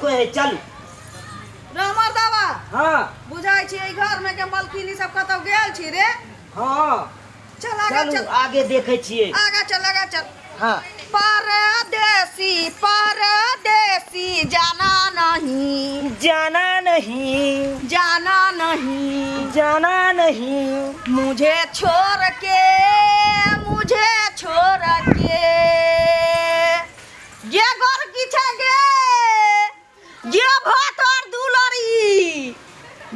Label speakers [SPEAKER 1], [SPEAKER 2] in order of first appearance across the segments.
[SPEAKER 1] कोई है चलू
[SPEAKER 2] रामर दावा
[SPEAKER 1] हाँ
[SPEAKER 2] बुझाई छी ए घर में के मलकिनी सब कतौ गेल छी रे।
[SPEAKER 1] हाँ
[SPEAKER 2] चल आगे
[SPEAKER 1] चलू
[SPEAKER 2] चल
[SPEAKER 1] आगे देखे छिए।
[SPEAKER 2] आगे चल
[SPEAKER 1] हाँ
[SPEAKER 2] परदेसी परदेसी जाना नहीं
[SPEAKER 1] जाना नहीं
[SPEAKER 2] जाना नहीं
[SPEAKER 1] जाना नहीं
[SPEAKER 2] मुझे छोड़ के ये घर की छगे ये भात और दुलरी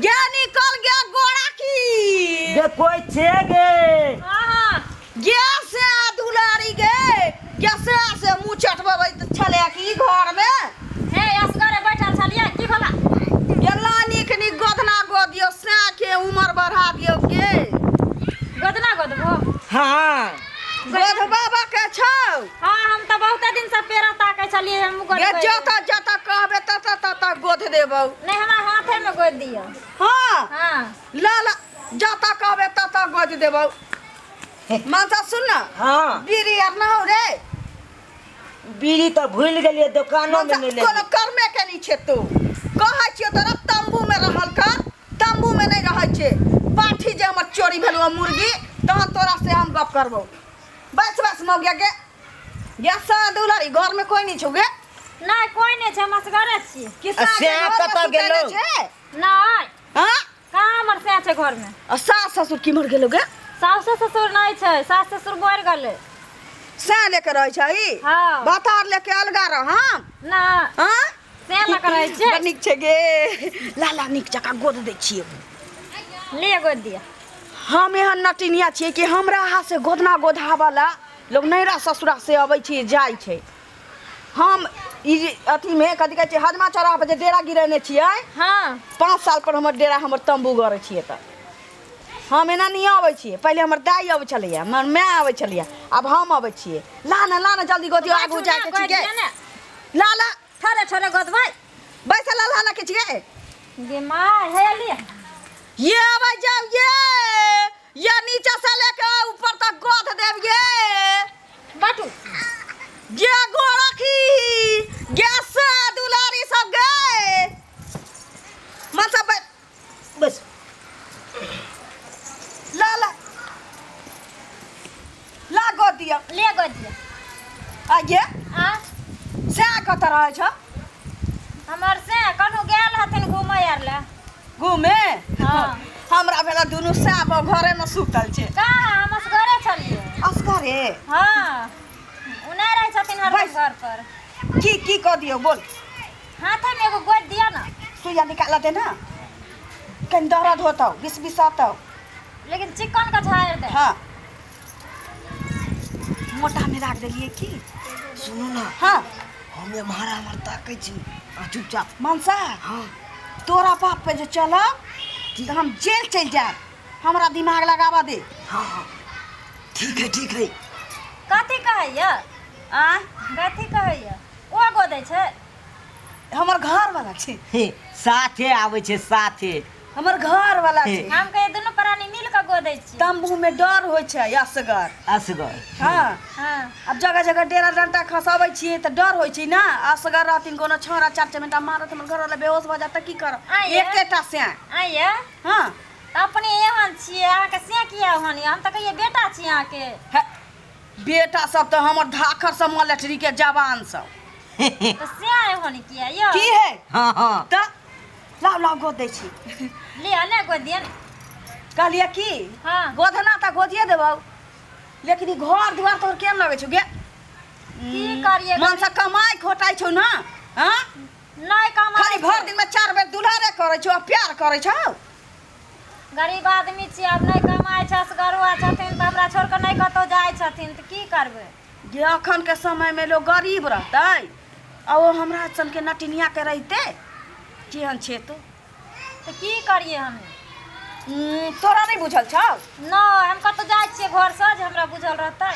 [SPEAKER 2] ये निकल गया गोड़ा की
[SPEAKER 1] दे कोई छे गे
[SPEAKER 2] ये से दुलारी गे कैसे से मुंह चटबे छले की घर में
[SPEAKER 3] हे असगरे बैठल छलिए की भला
[SPEAKER 2] ये लानिक नी गोदना गोदियो से के उम्र बढ़ा दियो के
[SPEAKER 3] गोदना गोदबो
[SPEAKER 1] हाँ
[SPEAKER 2] गोद बाबा के छौ।
[SPEAKER 3] हां हम त बहुत दिन से पेरा ताकै छलिए हम गोद
[SPEAKER 2] ये जता कहबे तता गोद देबौ
[SPEAKER 3] नहीं हमरा हाथे में गोद दियो।
[SPEAKER 2] हां
[SPEAKER 3] हां
[SPEAKER 2] ला जता कहबे तता गोद देबौ। माता सुन ना
[SPEAKER 1] हाँ
[SPEAKER 2] बीड़ी आर ना हो रे
[SPEAKER 1] बीड़ी तो भूल गलिए दुकानों में नहीं ले
[SPEAKER 2] कोनो कर्मे के नहीं छे तू कहै छियो तोरा तंबू में रहल कर तंबू में नहीं रहै छे पाठी जे हमर चोरी भेलौ मुर्गी तहन तोरा से हम गप करबो। बस मौगिया के या सा दुलारी घर में कोई नहीं छौ गे
[SPEAKER 3] नहीं कोई नहीं छै हम असगरे छी
[SPEAKER 2] किसा
[SPEAKER 1] से कतऽ गेलो
[SPEAKER 3] नहीं
[SPEAKER 2] हां
[SPEAKER 3] कहां हमर से छै घर में
[SPEAKER 2] सास ससुर की मर गेलो गे
[SPEAKER 3] सास ससुर नहीं छै सास ससुर मर गेलै
[SPEAKER 2] से लेके रहै छै
[SPEAKER 3] हां
[SPEAKER 2] बतार लेके अलगा रह हम
[SPEAKER 3] ना
[SPEAKER 2] हां
[SPEAKER 3] से लग रहै छै
[SPEAKER 2] बड़ नीक छै गे लाला नीक जका गोद दै छियै
[SPEAKER 3] ले गोद दिया।
[SPEAKER 2] हम एहन नटिनिया छियै कि हमरा हाथ से गोदना गोधावला लोग नैरा ससुरा से अबै छी जाय छै। हम ई अथी में कथी कहै छै हजमा चौराहा पर जे डेरा गिरेने छियै
[SPEAKER 3] हां
[SPEAKER 2] 5 साल पर हमर डेरा हमर तंबू गड़ै छियै त हम एना नहीं आबै छियै। पहले हमर दाई आबै छलैया हमर माय आबै छलैया अब हम आबै छियै। ला ना जल्दी गोदियो आगू जाय के छियै ला
[SPEAKER 3] छोरे गोद भाई
[SPEAKER 2] बैसा ला ना के छियै
[SPEAKER 3] गे माय हे ले
[SPEAKER 2] ये आबै जाओ ये नीचे से लेके ऊपर तक गोद देब ये
[SPEAKER 3] बाटू
[SPEAKER 2] ये गोरखी गैस दुलारी सब गए मसा
[SPEAKER 1] बस
[SPEAKER 2] ला गोद दिया
[SPEAKER 3] ले गोद दिया।
[SPEAKER 2] आगे
[SPEAKER 3] हां
[SPEAKER 2] से कत रहे छ
[SPEAKER 3] हमर से कनु गेल हथिन घुमै आर ले
[SPEAKER 2] घूमे
[SPEAKER 3] हां
[SPEAKER 2] हमरा भेला दुनु साप घरे में सुतल छै
[SPEAKER 3] कहां हम असगरे छलिए
[SPEAKER 2] असगरे
[SPEAKER 3] हां उनै रहै छथिन हर
[SPEAKER 2] बैस।
[SPEAKER 3] घर पर
[SPEAKER 2] की क दियो बोल
[SPEAKER 3] हाथे में एगो गोद दिया ना
[SPEAKER 2] सुइया निकाल दे ना कहीं दर्द होता बिस आता
[SPEAKER 3] लेकिन चिकन का झाड़ दे।
[SPEAKER 2] हाँ मोटा में रख देलिए की
[SPEAKER 1] सुनो ना
[SPEAKER 2] हाँ
[SPEAKER 1] हमें मारा मरता कह छी चुपचाप
[SPEAKER 2] मनसा
[SPEAKER 1] हाँ
[SPEAKER 2] तोरा बाप पे जो चला तो हम जेल चल जाए हमरा दिमाग लगावा दे।
[SPEAKER 1] हाँ हाँ ठीक है
[SPEAKER 3] कथी कहैया
[SPEAKER 2] आ
[SPEAKER 3] कथी कहैया ओ गोदै छै
[SPEAKER 2] हमर घर वाला छै
[SPEAKER 1] हे साथे आवे छे साथे
[SPEAKER 2] हमर घर वाला छै
[SPEAKER 3] हम कहे दुनू प्राणी मिल के गोदै छी।
[SPEAKER 2] तंबू में डर होय छै असगर
[SPEAKER 1] असगर
[SPEAKER 2] हाँ
[SPEAKER 3] हां
[SPEAKER 2] अब जगह डेरा डंटा खसाबै छियै त डर होय छै ना असगर रहतिन कोनो छोरा चार चमेटा मारत हमर घर वाला बेहोश भ जात की करब एकेटा से
[SPEAKER 3] आइया
[SPEAKER 2] हाँ
[SPEAKER 3] अपने एहन छियै अहाँ के से किया ओहन हम त कहिए बेटा छी अहाँ के
[SPEAKER 2] है, बेटा सब तो हमर धाखर सब मलटरी के जवान सब
[SPEAKER 3] तो से एहन किया यो
[SPEAKER 2] की है
[SPEAKER 1] हाँ हाँ
[SPEAKER 2] त लाओ गोद दै छी
[SPEAKER 3] ले गोद दिया
[SPEAKER 2] कहलिए की
[SPEAKER 3] हां
[SPEAKER 2] गोदना त गोदिए देबौ लेकिन ई घर दुआर तोर केम लगे छौ गे
[SPEAKER 3] की करिए
[SPEAKER 2] मन से कमाई खोटाई छौ ना हां
[SPEAKER 3] नहीं कमाई
[SPEAKER 2] खाली भर दिन में 4 बेर दुल्हारे करे छौ प्यार करे छौ
[SPEAKER 3] गरीब आदमी छी अब नहीं कमाई छ असगरुआ छथिन त हमरा छोड़ के नहीं कतो जाय छथिन त की करबै
[SPEAKER 2] जे अखन के समय में लोग गरीब रहतै आ वो हमरा सन के नटिनिया के रहते केहन छे तो
[SPEAKER 3] की करिए हम
[SPEAKER 2] तोरा नहीं बुझल छौ
[SPEAKER 3] नहीं हम कतो जाय छियै घर से जे हमरा बुझल रहतै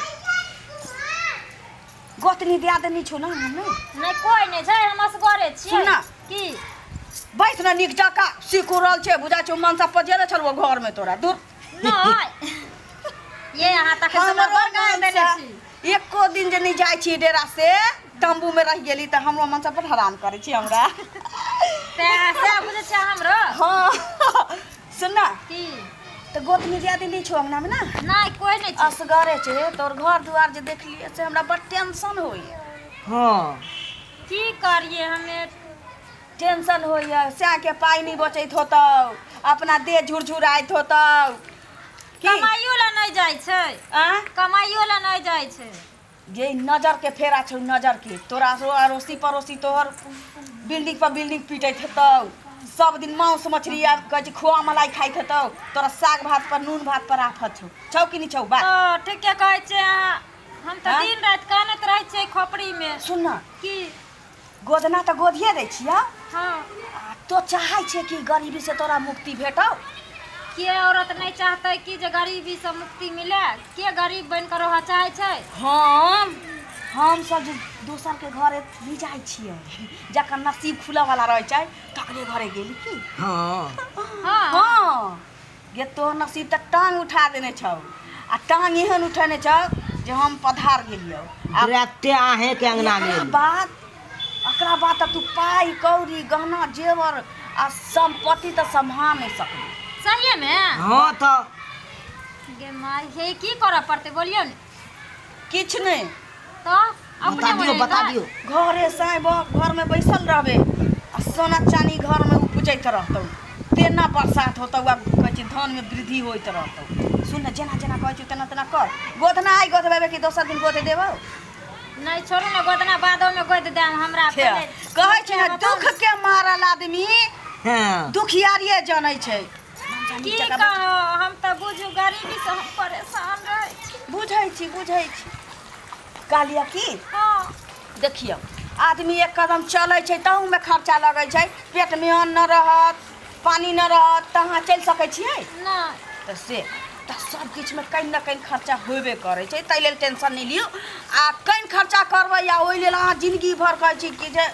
[SPEAKER 2] गोतनी दिया देनी छौ ना हम
[SPEAKER 3] नहीं कोई नहीं छै हम असगरे छियै
[SPEAKER 2] सुन ना।
[SPEAKER 3] की
[SPEAKER 2] बैठ ना निक जका सिकुरल छे बुझा छौ मन से पजेले छलवा घर में तोरा दूर
[SPEAKER 3] नहीं ये यहाँ तक से
[SPEAKER 2] हमरो
[SPEAKER 3] बड़ गाय देने
[SPEAKER 2] मन से
[SPEAKER 3] छी
[SPEAKER 2] एको दिन जे नहीं जाय छी डेरा से तंबू में रह गेली त हमरो मन से पर हराम करे छी हमरा
[SPEAKER 3] ते से बुझे छ हमरो
[SPEAKER 2] हाँ सुनना
[SPEAKER 3] की
[SPEAKER 2] तो गोतनी ज्यादा नहीं छो अंगना में ना
[SPEAKER 3] नहीं कोई नहीं छै
[SPEAKER 2] असगरे छे तोर घर दुआर जे देख लिए से हमरा बड़ टेंशन होई
[SPEAKER 1] हाँ
[SPEAKER 3] की करिए हमें
[SPEAKER 2] टेंशन होइए स्या के पाई नहीं बचैत होतौ अपना देह झुरझुराइत होतौ की
[SPEAKER 3] कमाइयो ला नहीं जाय छै
[SPEAKER 2] आ
[SPEAKER 3] कमाइयो ला नहीं जाय छै
[SPEAKER 2] ये नजर के फेरा छौ नजर के तोरा अड़ोसी पड़ोसी तोहर बिल्डिंग पर बिल्डिंग पीटैत हेतौ सब दिन मांस मछली आ कह खोआ मलाई खाइत हेतौ तोरा साग भात पर नून भात पर आफत छौ कि नहीं छौ बात
[SPEAKER 3] ओ ठीक के कहै छै अहाँ हम तो
[SPEAKER 2] हाँ?
[SPEAKER 3] दिन रात कानत रहै छै खोपड़ी में
[SPEAKER 2] सुन ना
[SPEAKER 3] की
[SPEAKER 2] गोदना तो गोदिए दै छिया
[SPEAKER 3] हां
[SPEAKER 2] तो चाहै छै कि गरीबी से तोरा मुक्ति भेटौ
[SPEAKER 3] के औरत नहीं चाहते कि जे गरीबी से मुक्ति मिले के गरीब बन कर रह चाहे छै
[SPEAKER 2] हम सब जे दोसर के घरे भी जाइ छियै जकर नसीब खुला वाला रहै छै तकरे घरे गेली की
[SPEAKER 1] हाँ
[SPEAKER 3] हां
[SPEAKER 2] हाँ ये तो नसीब तक टांग उठा देने छौ आ टांग एहन उठेने छौ जे हम पधार गेलियो
[SPEAKER 1] रहते आहे के अंगना में
[SPEAKER 2] एकरा बाद तू पाई कौड़ी गहना जेवर आ संपत्ति तो संभाल नहीं सकबी
[SPEAKER 3] सही में
[SPEAKER 1] हाँ तो
[SPEAKER 3] गे माई हे की करे पड़ते बोलियो ने
[SPEAKER 2] किछ नहीं
[SPEAKER 3] तो
[SPEAKER 1] बता
[SPEAKER 3] अपने
[SPEAKER 1] दियो बता दियो
[SPEAKER 2] घरे साइब घर में बैसल रहबे आ सोना चानी घर में उपजैत रहतौ तेना बरसात होतौ आ कहै छै धान में वृद्धि होइत रहतौ सुन न जेना जेना कहै छै तेना तेना कर गोदना आई गोदबेबे कि दोसर दिन गोदे देबौ
[SPEAKER 3] नहीं छोड़ू ना गोदना बादो में गोद देम हमरा पहले
[SPEAKER 2] कहै छै ना दुख के मारल आदमी
[SPEAKER 1] हाँ
[SPEAKER 2] दुखियारिये जानै छै
[SPEAKER 3] की कहो हम तो बुझू गरीबी से हम परेशान रहे छी
[SPEAKER 2] बुझै छी कहलिया की
[SPEAKER 3] हां
[SPEAKER 2] देखियो आदमी एक कदम चलै छै तहू में खर्चा लगै छै पेट में अन्न न रहत पानी न रहत तहाँ चल सकै छियै
[SPEAKER 3] ना
[SPEAKER 2] तऽ से तऽ सब किछ में कहीं न कहीं खर्चा होबे करै छै तै लेल टेंशन नहीं लियो आ कहीं खर्चा करबै या ओइ लेल अहाँ जिंदगी भर कहै छी कि जे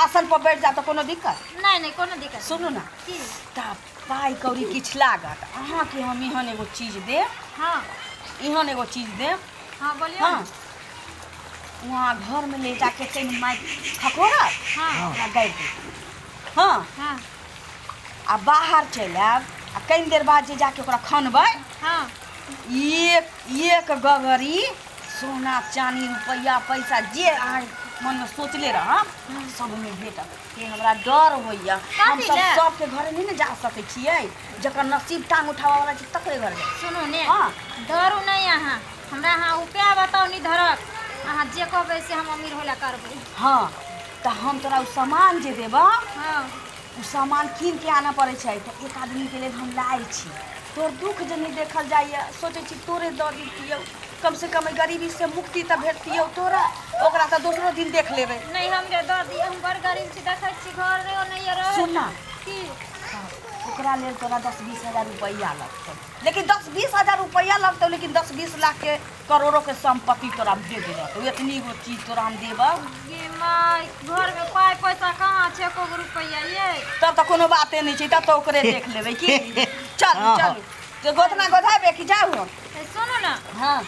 [SPEAKER 2] आसन पर बैठ जा तऽ कोनो दिक्कत
[SPEAKER 3] नहीं कोनो दिक्कत
[SPEAKER 2] सुनू ना
[SPEAKER 3] की
[SPEAKER 2] तऽ पाई कौड़ी किछ लागत अहाँ के हम इहन एगो चीज देब
[SPEAKER 3] हां
[SPEAKER 2] इहन एगो चीज देब
[SPEAKER 3] हां बोलियो
[SPEAKER 2] हाँ वहाँ घर में ले जाके कहीं माइ खकोरा
[SPEAKER 3] हां
[SPEAKER 2] गाड़ि दे हाँ
[SPEAKER 3] हां
[SPEAKER 2] आ बाहर चलि आयब आ कनि देर बाद जे जाके ओकरा खनबै
[SPEAKER 3] हां
[SPEAKER 2] एक गगरी सोना चानी रुपया पैसा जे अहाँ मन में सोचले रहब सब में भेटत कि हमरा डर होइया हम
[SPEAKER 3] कथी
[SPEAKER 2] सब
[SPEAKER 3] ले?
[SPEAKER 2] सबके घरे नहीं ने जा सकै छियै जकर नसीब टांग उठावा वाला छै तकरे घर जाय
[SPEAKER 3] सुनू ने
[SPEAKER 2] हाँ।
[SPEAKER 3] डरू नहीं अहाँ हमरा अहाँ उपाय बताओ नहीं धरक अहाँ जे कहबै से हम अमीर होला करबै
[SPEAKER 2] हाँ तऽ हम तोरा उ सामान जे देबऽ
[SPEAKER 3] हां
[SPEAKER 2] उ सामान कीन के आना पड़े छै तऽ एक आदमी के लेल हम लायल छी तोर दुख जे नहीं देखल जाइए सोचे छी तोरे दऽ दितियौ कम से कम गरीबी से मुक्ति तऽ भेटतियौ तोरा ओकरा तऽ दोसरो दिन देख लेबै
[SPEAKER 3] नहीं हमरे दऽ दिए हम बड़ गरीब छी देखै छी घर रे नहीं रहे
[SPEAKER 2] सुन ना
[SPEAKER 3] की
[SPEAKER 2] ओकरा लेल तोरा 10-20 हजार रुपया लगतौ लेकिन 10-20 हजार रुपया लगतौ लेकिन 10-20 लाख के करोड़ों के संपत्ति तोरा दे देतौ इतनी गो चीज तोरा हम देबौ
[SPEAKER 3] गे माय घर में पाई पैसा कहाँ छै एको रुपया ये
[SPEAKER 2] तब तऽ कोनो बाते नहीं छै तब तऽ ओकरे देख लेबै की चल
[SPEAKER 1] हाँ,
[SPEAKER 2] चल जे गोतना गोधाबे कि जाउ हम
[SPEAKER 3] ए, सुनू ना
[SPEAKER 2] हाँ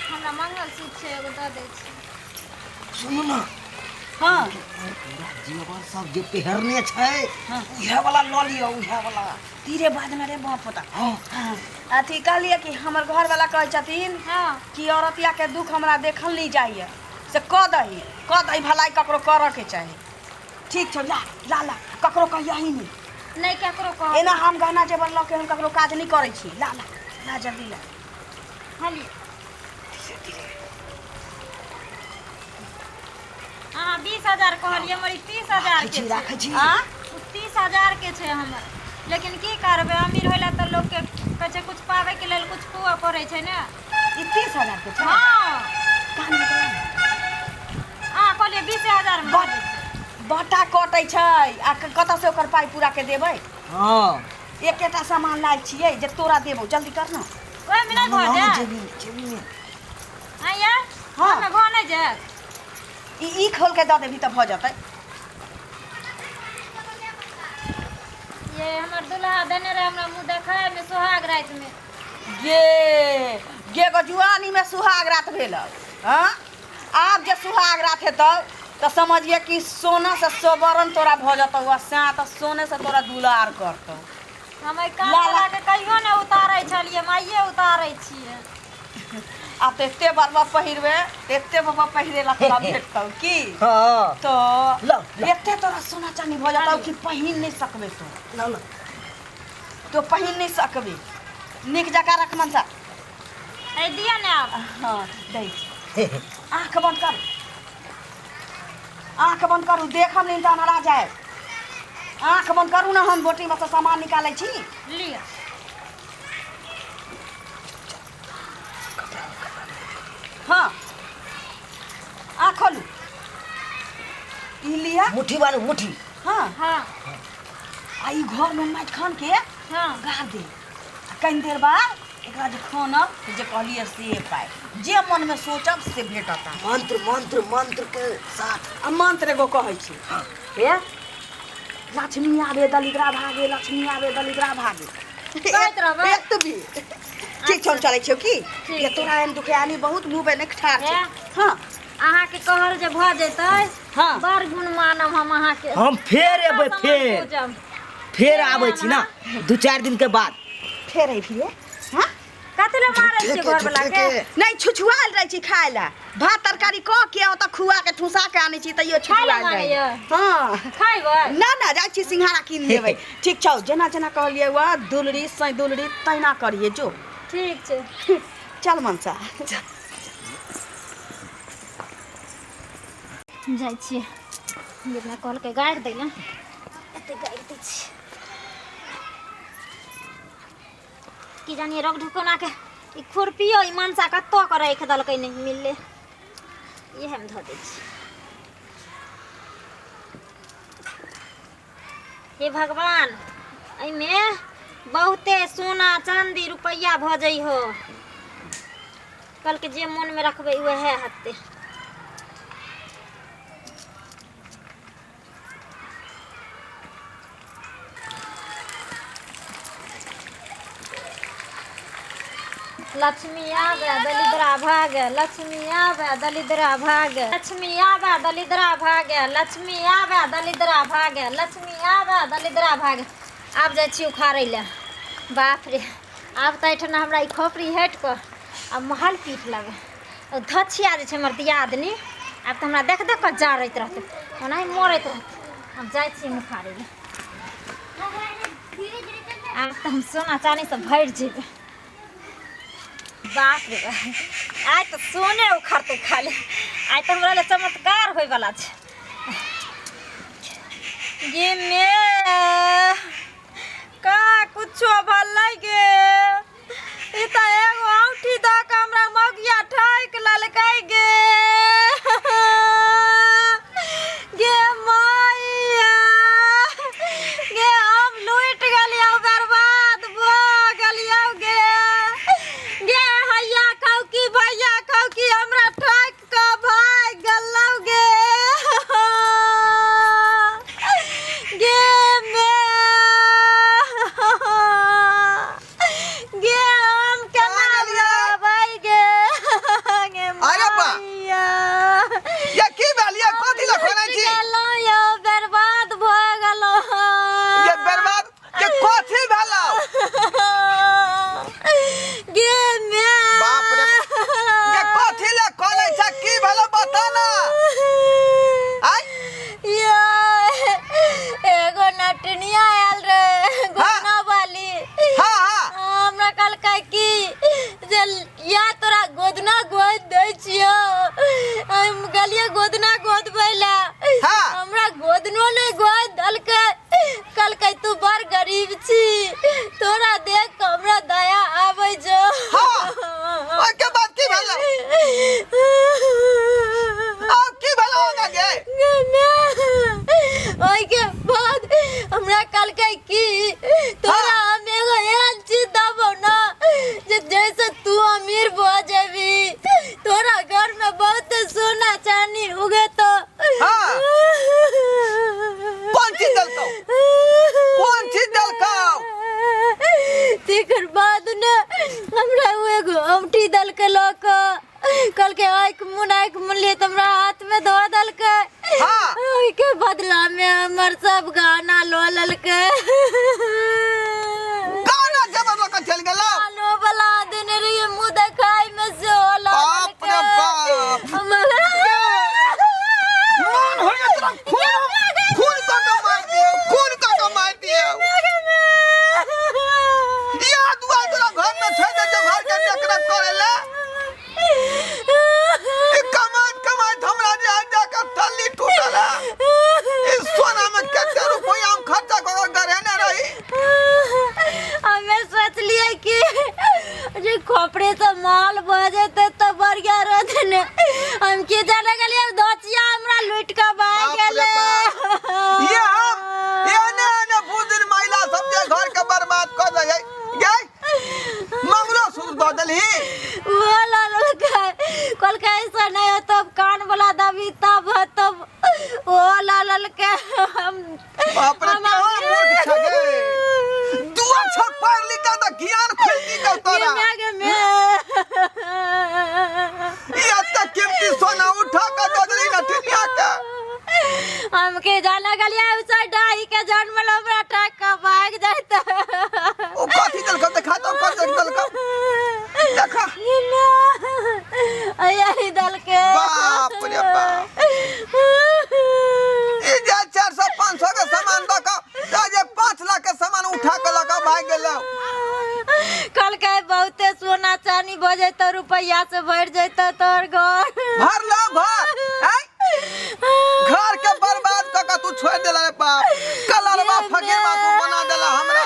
[SPEAKER 3] हमरा मंगलसूत्र छै एगो दऽ दै छी
[SPEAKER 1] सुनू ना
[SPEAKER 2] हाँ
[SPEAKER 1] जेवर सब जे पहरने छै
[SPEAKER 2] हाँ।
[SPEAKER 1] उहे वाला लऽ लियो उहे वाला
[SPEAKER 2] तीरे बाद में रे बाप पता
[SPEAKER 1] हाँ
[SPEAKER 2] हाँ अथी कहलिए कि हमर घर वाला कहै छथिन
[SPEAKER 3] हां
[SPEAKER 2] कि औरतिया के दुख हमरा देखल नहीं जाइए से कह दही भलाई ककरो करऽ के चाही ठीक छौ ला ला ला ककरो कहियही नहीं
[SPEAKER 3] नहीं केकरो कह
[SPEAKER 2] एना हम गहना जेबर लऽ के हम ककरो काज नहीं करै छी ला ला ला जल्दी ला
[SPEAKER 3] हाली हाँ 20,000 कहलिए हमर 30,000 के
[SPEAKER 1] राखै छी
[SPEAKER 2] हाँ
[SPEAKER 3] 30,000 के छै हमर लेकिन की करबै अमीर होला तऽ लोग के कहै छै कुछ पावे के लेल कुछ पुआ पड़ै छै ने
[SPEAKER 2] ई 30,000 के छै
[SPEAKER 3] हाँ
[SPEAKER 2] कहां निकला
[SPEAKER 3] हाँ कहलिए 20,000 में
[SPEAKER 2] बट बटा कटै छै आ कतऽ से ओकर पाई पूरा के देबै
[SPEAKER 1] हाँ
[SPEAKER 2] एकेटा सामान लायल छियै जे तोरा देबौ जल्दी कर ना
[SPEAKER 3] ओए में नहीं भऽ जाए
[SPEAKER 1] जेबी में
[SPEAKER 3] हाँ यार
[SPEAKER 2] हाँ।
[SPEAKER 3] हमें भऽ नहीं जाए
[SPEAKER 2] ई खोल के दऽ देबही तऽ भऽ जेतै
[SPEAKER 3] ये हमर दुल्हा देने रहे हमरा मुंह देखाय में सुहाग रात में
[SPEAKER 2] गे गे गो जुआनी में सुहाग रात भेल हाँ आप जे सुहाग रात हेतौ तो समझिए कि सोना से सोबरन तोरा भ जतौ आ तो सोने से तोरा दुलार करतौ।
[SPEAKER 3] हम काला के कहियो ने उतारै छलिए माइये उतारै छियै।
[SPEAKER 2] आ तो एते बारबा पहिरबे एते बाबा पहिरे ला तोरा भेटतौ की
[SPEAKER 1] हां
[SPEAKER 2] तो
[SPEAKER 1] लो
[SPEAKER 2] एते तोरा सोना चांदी भ जतौ कि पहिन नहीं सकबे तो पहिन नहीं सकबे। निक जका रख मनसा
[SPEAKER 3] ए दिया ने आप।
[SPEAKER 2] हां दे आंख बंद कर, आंख बंद करू, देख हम नहीं तो हमारा जाए। आंख बंद करू ना, हम बोटी में से सामान निकालै छी।
[SPEAKER 3] लिया
[SPEAKER 2] हाँ आँख खोलू, ई लिया
[SPEAKER 1] मुट्ठी वाली मुट्ठी।
[SPEAKER 2] हाँ
[SPEAKER 3] हां
[SPEAKER 2] आई घर में माटि खान के
[SPEAKER 3] हां
[SPEAKER 2] गाड़ दे। कहीं देर बाद एकरा जे खानब जे कहलिए से पाए, जे मन में सोचब से भेटता।
[SPEAKER 1] मंत्र मंत्र मंत्र के साथ
[SPEAKER 2] आ मंत्र एगो कहै छी, हे लक्ष्मी आवे दलिद्रा भागे, लक्ष्मी आवे दलिद्रा भागे।
[SPEAKER 3] कहैत रहबै?
[SPEAKER 2] एक तो भी ठीक छौ चलै छियो की
[SPEAKER 3] ठीक
[SPEAKER 2] ये तोरा एन दुखियानी बहुत मुंह पे ने ठार छै।
[SPEAKER 3] हे?
[SPEAKER 2] हाँ
[SPEAKER 3] अहाँ के कहल जे भ जैतै
[SPEAKER 2] हाँ
[SPEAKER 3] बड़ गुण मानब हम अहाँ के।
[SPEAKER 1] हम फेर एबै, फेर आबै छी ना 2-4 दिन के बाद।
[SPEAKER 2] फेर अइबिए। हाँ
[SPEAKER 3] कथि ले मारै छियै घर वाला के?
[SPEAKER 2] नहीं छुछुआल रह छी खाय ला, भात तरकारी क के ओत खुआ के ठुसा के आनै छी तइयो छुछुआल
[SPEAKER 3] खाय ला
[SPEAKER 2] रह।
[SPEAKER 3] मांगैया?
[SPEAKER 2] हाँ
[SPEAKER 3] खाइबै?
[SPEAKER 2] ना ना जाइ छी सिंघाड़ा कीन लेबै। ठीक छौ, जेना जेना कहलिए वा दुलड़ी सै दुलड़ी तैना करिए जो।
[SPEAKER 3] ठीक छै
[SPEAKER 2] चल मनसा
[SPEAKER 3] जाइ छियै। जितना कॉल के गाड़ि दै ले एते गाड़ि दै छी कि जानिए रख ढुकोना के ई खुरपियो ई मनसा कत्तो के राख देलकै नहीं मिलले, इहे में धऽ दै छी। हे भगवान एहिमे बहुते सोना चांदी रुपैया भऽ जाइ हो, कल के जे मन में रखबै वएह हेतै। लक्ष्मी आवे दलिद्रा भागे, लक्ष्मी आवे दलिद्रा भागे, लक्ष्मी आवे दलिद्रा भागे, लक्ष्मी आवे दलिद्रा भागे, लक्ष्मी आवे दलिद्रा भागे। आब जाइ छी उखाड़ै ले। बाप रे आब तऽ एहिठाम हमरा ई खोपड़ी हटि कऽ आब महल पीट लेबै। धछिया जे छै हमर दियादनी आब तऽ हमरा देख देख कऽ जारैत रहतै, ओनाहि मरैत रहतै। आब जाइ छी उखाड़ै ले। आब तऽ हम सोना चानी से भरि जेबै। बाप रे आज तो सोने उखड़तै खाली, आज तो हमरा ले चमत्कार होय वाला छै। गे मे का कुछो भलै गे, ई त एगो औंठी द के हमरा मगिया ठैक ललकै गे। गे मैया गे हम लुटि गेलियौ, बर्बाद भऽ गेलियौ गे। गे हैया कौकी भैया कौकी हमरा ठोक के भाग गेलौ गे। गे मे गे हम केना जेबै गे। गे मैया
[SPEAKER 4] ये की भेल ये कथि ल खोलै छी?
[SPEAKER 3] गेलौ यौ बर्बाद भऽ गेलौ।
[SPEAKER 4] ये बर्बाद ये कथि भेलौ?
[SPEAKER 3] गे मे
[SPEAKER 4] बाप रे ये कथि ल खोलै छ? की भेलौ बता ना। आय
[SPEAKER 3] यो एगो नटनिया आयल रे गोदना वाली।
[SPEAKER 4] हाँ हाँ
[SPEAKER 3] हमरा कहलकै कि जे या तोरा गोदना गोद दै छियो। हम गेलियै गोदना गोदबै ला,
[SPEAKER 4] हाँ।
[SPEAKER 3] हमरा गोदनो नहीं गोद देलकै। कहलकै तू बड़ गरीब छी, तोरा देख के हमरा दया आबै जो।
[SPEAKER 4] हाँ ओइ के बाद की भेलौ? अब की भेलौ ना गे?
[SPEAKER 3] ओइके बाद हमरा कहलकै कि तोरा हम एगो एहन चीज देबौ ना जे जैसे तू अमीर भऽ जेबी, तोरा घर में बहुत सोना चांदी उगेतो।
[SPEAKER 4] हाँ। कौन चीज देलकौ? कौन चीज देलकौ?
[SPEAKER 3] तेकर बाद ने हमरा वो एगो औंठी देलकै लोक। कल के आइक मुन लिए तुमरा हाथ में धो दल के
[SPEAKER 4] हाँ।
[SPEAKER 3] ओई के बदला में हमर सब गाना लो लल के
[SPEAKER 4] गाना जबर लोग चल गेलो
[SPEAKER 3] आलो बला दिन रे मुंह देखाई में से होला
[SPEAKER 4] बाप रे बाप मन हो गया तेरा खून का मार दियो खून का मार दियो याद हुआ तेरा घर में छोड़ दे जो घर के नकरा करेला कमाई हमरा जे आजा का तल्ली टूटला इस सोना में कितने रुपया हम खर्चा कर घरे न रही
[SPEAKER 3] हमें सोच लिए कि जे खोपड़े से माल बजे तो बढ़िया रहते ने हम के जाने के लिए दोचिया हमरा लूट के भाग गेले
[SPEAKER 4] ये ने बुजुर्ग महिला सब जे घर के बर्बाद कर दे गई मंगलो सुर बदली
[SPEAKER 3] वाला कल का ऐसा नहीं हो तब कान वाला दबी तब ओ लाल के हम
[SPEAKER 4] बाप रे क्या मूर्ख छगे तू अच्छा पढ़ लिखा तो ज्ञान खुलती का तोरा ये तक कीमती सोना उठा का बदली न टिनिया का
[SPEAKER 3] हमके जाना गलिया उसा डाई के जन्म लोबरा टाक का भाग जाता
[SPEAKER 4] ओ कथि दल का दिखा दो कथि दल का देखा
[SPEAKER 3] यही दल के
[SPEAKER 4] बाप रे बाप ये जे 400 500 के सामान दका जे 5 लाख के सामान उठा के लगा भाग गेलो
[SPEAKER 3] कल के बहुते सोना चांदी बजे तो रुपया से भर जैतो तोर घर
[SPEAKER 4] भर लो घर घर के बर्बाद क तू छोड़ देला रे बाप कलरवा फकीर बाबू बना देला हमरा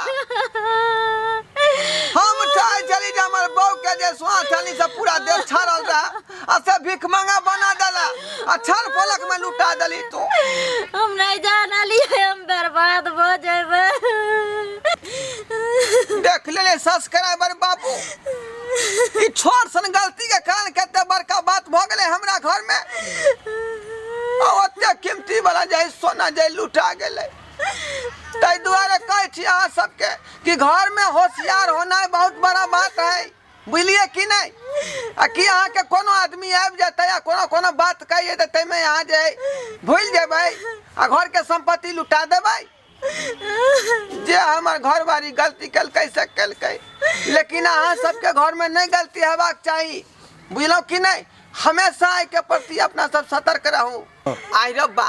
[SPEAKER 4] हम चाहे चली जे हमर बहू के जे सोना चांदी से पूरा देश छाड़ल रहा असे भीख मंगा बना देला अच्छा पलक में लुटा देली तू
[SPEAKER 3] हम नहीं जाना लिए हम बर्बाद हो जेबे
[SPEAKER 4] देख ले सब्सक्राइबर बाबू ई छोट सन गलती के कारण कते बड़का बात भ गेले हमरा घर में ओते कीमती वाला जे सोना जे लुटा गेले तै दुआरे कहै छी अहाँ सबके कि घर में होशियार होना बहुत बड़ा बात है बुझलिए कि नहीं आ कि अहाँ के कोनो आदमी आबि जाते या कोनो बात कहिए त तै में यहाँ जे भूल जेबै आ घर के संपत्ति लुटा देबै जे हमार घर वाली गलती कलकै से कलकै लेकिन अहाँ सबके घर में नहीं गलती हेबाक चाहिए बुझलो कि नहीं हमेशा आई के प्रति अपना सब सतर्क रहू आई रब्बा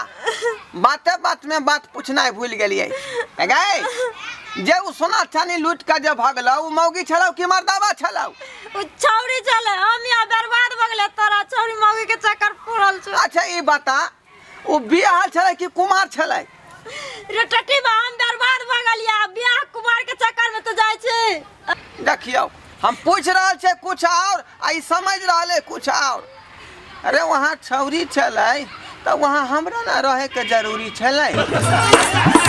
[SPEAKER 4] बाते बात में बात पूछना है भूल गेलिए गए जे उ सोना चांदी लूट के जे भगलौ उ मौगी छलौ कि मर्दावा छलौ
[SPEAKER 3] उ छौरी चले हम यहाँ बर्बाद भ गेले तोरा छौरी मौगी के चक्कर पड़ल छ
[SPEAKER 4] अच्छा ई बता उ बियाह छलै कि कुमार छलै
[SPEAKER 3] रे टट्टी बा हम बर्बाद भ गेलिया बियाह कुमार के चक्कर में तो जाय छै
[SPEAKER 4] देखियो हम पूछ रहल छे कुछ और आई समझ रहले कुछ और अरे वहाँ छौरी छलै तो वहाँ हमरा ना रहे के जरूरी छलै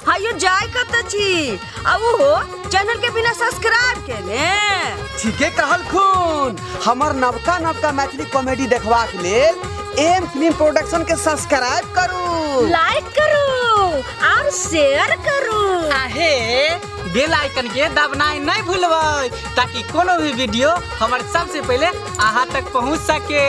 [SPEAKER 2] हायो जाय कत छी अब हो चैनल के बिना सब्सक्राइब केने
[SPEAKER 5] ठीके कहल खून हमर नवका मैथिली कॉमेडी देखबाक लेल एम फिल्म प्रोडक्शन के सब्सक्राइब करू
[SPEAKER 3] लाइक करू और शेयर करू
[SPEAKER 6] आहे बेल आइकन के दबनाई नहीं भूलबै ताकि कोनो भी वीडियो हमारे सबसे पहले अहाँ तक पहुंच सके।